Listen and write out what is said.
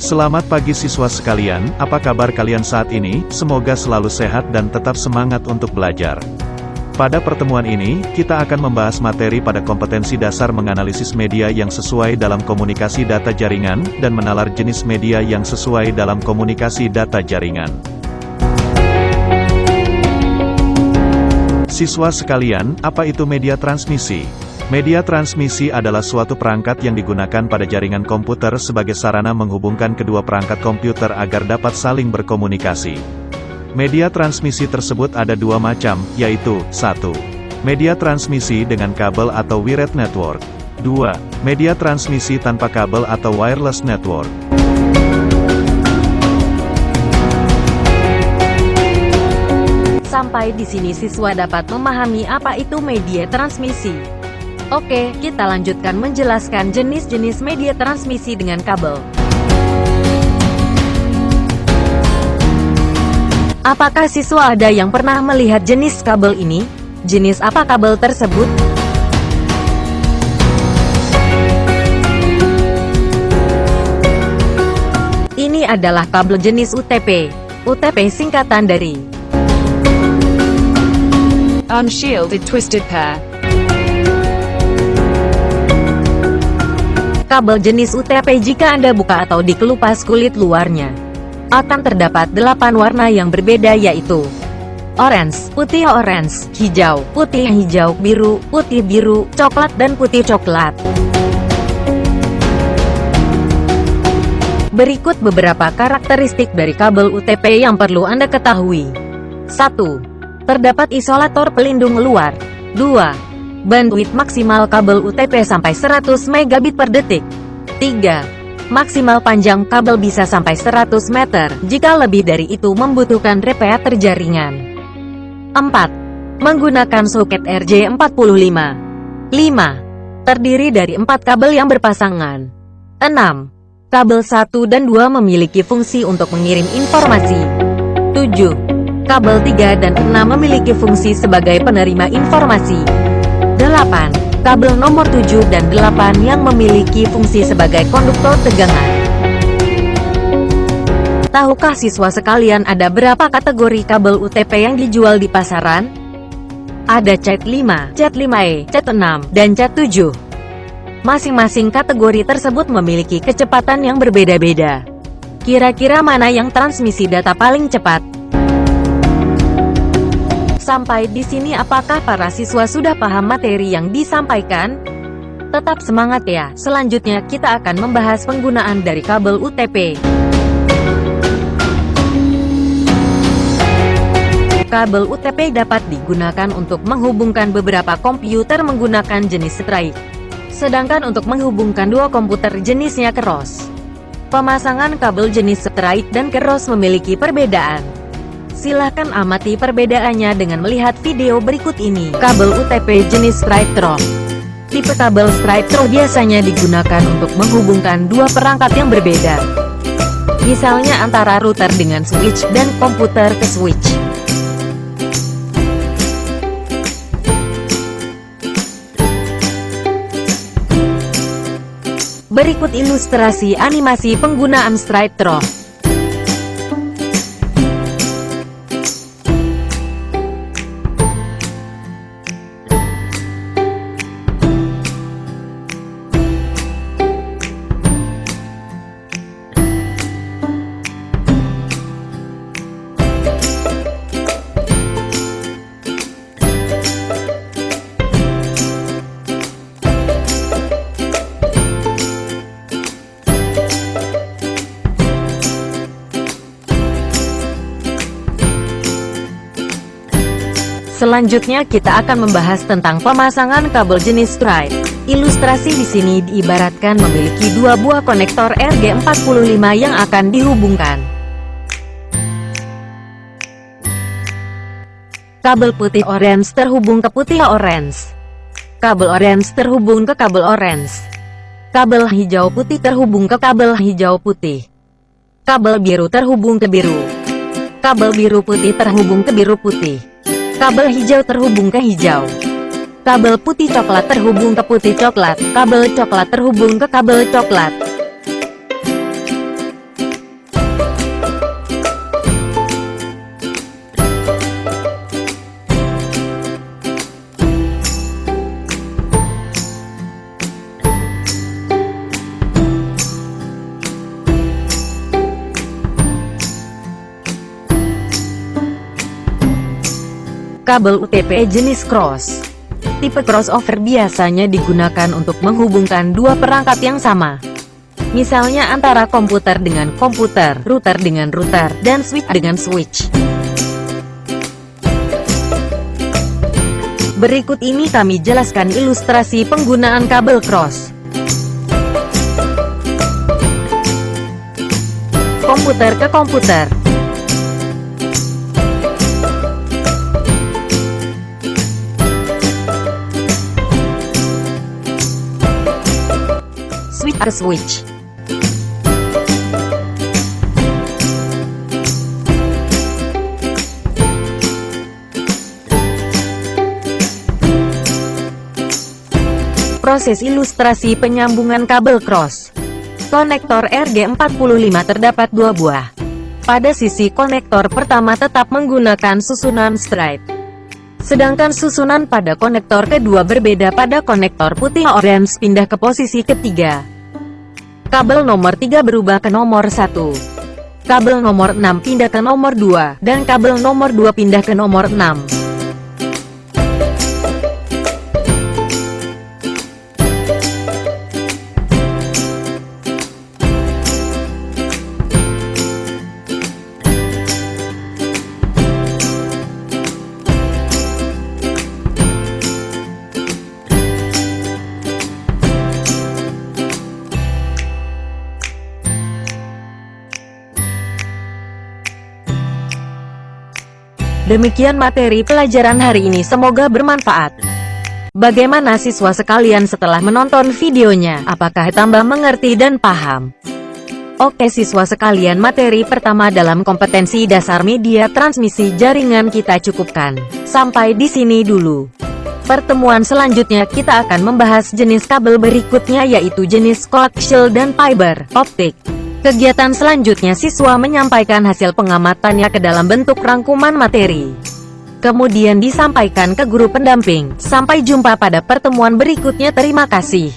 Selamat pagi siswa sekalian, apa kabar kalian saat ini? Semoga selalu sehat dan tetap semangat untuk belajar. Pada pertemuan ini, kita akan membahas materi pada kompetensi dasar menganalisis media yang sesuai dalam komunikasi data jaringan, dan menalar jenis media yang sesuai dalam komunikasi data jaringan. Siswa sekalian, apa itu media transmisi? Media transmisi adalah suatu perangkat yang digunakan pada jaringan komputer sebagai sarana menghubungkan kedua perangkat komputer agar dapat saling berkomunikasi. Media transmisi tersebut ada dua macam, yaitu 1. Media transmisi dengan kabel atau wired network. 2. Media transmisi tanpa kabel atau wireless network. Sampai di sini siswa dapat memahami apa itu media transmisi. Oke, kita lanjutkan menjelaskan jenis-jenis media transmisi dengan kabel. Apakah siswa ada yang pernah melihat jenis kabel ini? Jenis apa kabel tersebut? Ini adalah kabel jenis UTP. UTP singkatan dari Unshielded Twisted Pair. kabel jenis UTP. Jika Anda buka atau dikelupas kulit luarnya, akan terdapat 8 warna yang berbeda, yaitu orange, putih orange, hijau, putih hijau, biru, putih biru, coklat dan putih coklat. Berikut beberapa karakteristik dari kabel UTP yang perlu Anda ketahui. 1. Terdapat isolator pelindung luar. 2. Bandwidth maksimal kabel UTP sampai 100 megabit per detik. 3. Maksimal panjang kabel bisa sampai 100 meter, jika lebih dari itu membutuhkan repeater jaringan. 4. Menggunakan soket RJ45. 5. Terdiri dari 4 kabel yang berpasangan. 6. Kabel 1 dan 2 memiliki fungsi untuk mengirim informasi. 7. Kabel 3 dan 6 memiliki fungsi sebagai penerima informasi. 8. Kabel nomor 7 dan 8 yang memiliki fungsi sebagai konduktor tegangan. Tahukah siswa sekalian ada berapa kategori kabel UTP yang dijual di pasaran? Ada CAT5, CAT5E, CAT6, dan CAT7. Masing-masing kategori tersebut memiliki kecepatan yang berbeda-beda. Kira-kira mana yang transmisi data paling cepat? Sampai di sini apakah para siswa sudah paham materi yang disampaikan? Tetap semangat ya, selanjutnya kita akan membahas penggunaan dari kabel UTP. Kabel UTP dapat digunakan untuk menghubungkan beberapa komputer menggunakan jenis straight. Sedangkan untuk menghubungkan dua komputer jenisnya cross. Pemasangan kabel jenis straight dan cross memiliki perbedaan. Silahkan amati perbedaannya dengan melihat video berikut ini. Kabel UTP jenis straight through. Tipe kabel straight through biasanya digunakan untuk menghubungkan dua perangkat yang berbeda. Misalnya antara router dengan switch dan komputer ke switch. Berikut ilustrasi animasi penggunaan straight through. Selanjutnya kita akan membahas tentang pemasangan kabel jenis straight. Ilustrasi di sini diibaratkan memiliki dua buah konektor RJ45 yang akan dihubungkan. Kabel putih orange terhubung ke putih orange. Kabel orange terhubung ke kabel orange. Kabel hijau putih terhubung ke kabel hijau putih. Kabel biru terhubung ke biru. Kabel biru putih terhubung ke biru putih. Kabel hijau terhubung ke hijau. Kabel putih coklat terhubung ke putih coklat. Kabel coklat terhubung ke kabel coklat. Kabel UTP jenis cross. Tipe crossover biasanya digunakan untuk menghubungkan dua perangkat yang sama. Misalnya antara komputer dengan komputer, router dengan router, dan switch dengan switch. Berikut ini kami jelaskan ilustrasi penggunaan kabel cross. Komputer ke komputer. Switch ke switch. Proses ilustrasi penyambungan kabel cross. Konektor RG45 terdapat dua buah. Pada sisi konektor pertama tetap menggunakan susunan straight. Sedangkan susunan pada konektor kedua berbeda. Pada konektor putih orange pindah ke posisi ketiga. Kabel nomor 3 berubah ke nomor 1. Kabel nomor 6 pindah ke nomor 2, dan kabel nomor 2 pindah ke nomor 6. Demikian materi pelajaran hari ini, semoga bermanfaat. Bagaimana siswa sekalian setelah menonton videonya? Apakah tambah mengerti dan paham? Oke siswa sekalian, materi pertama dalam kompetensi dasar media transmisi jaringan kita cukupkan. Sampai di sini dulu. Pertemuan selanjutnya kita akan membahas jenis kabel berikutnya, yaitu jenis coaxial dan fiber optik. Kegiatan selanjutnya siswa menyampaikan hasil pengamatannya ke dalam bentuk rangkuman materi. Kemudian disampaikan ke guru pendamping. Sampai jumpa pada pertemuan berikutnya. Terima kasih.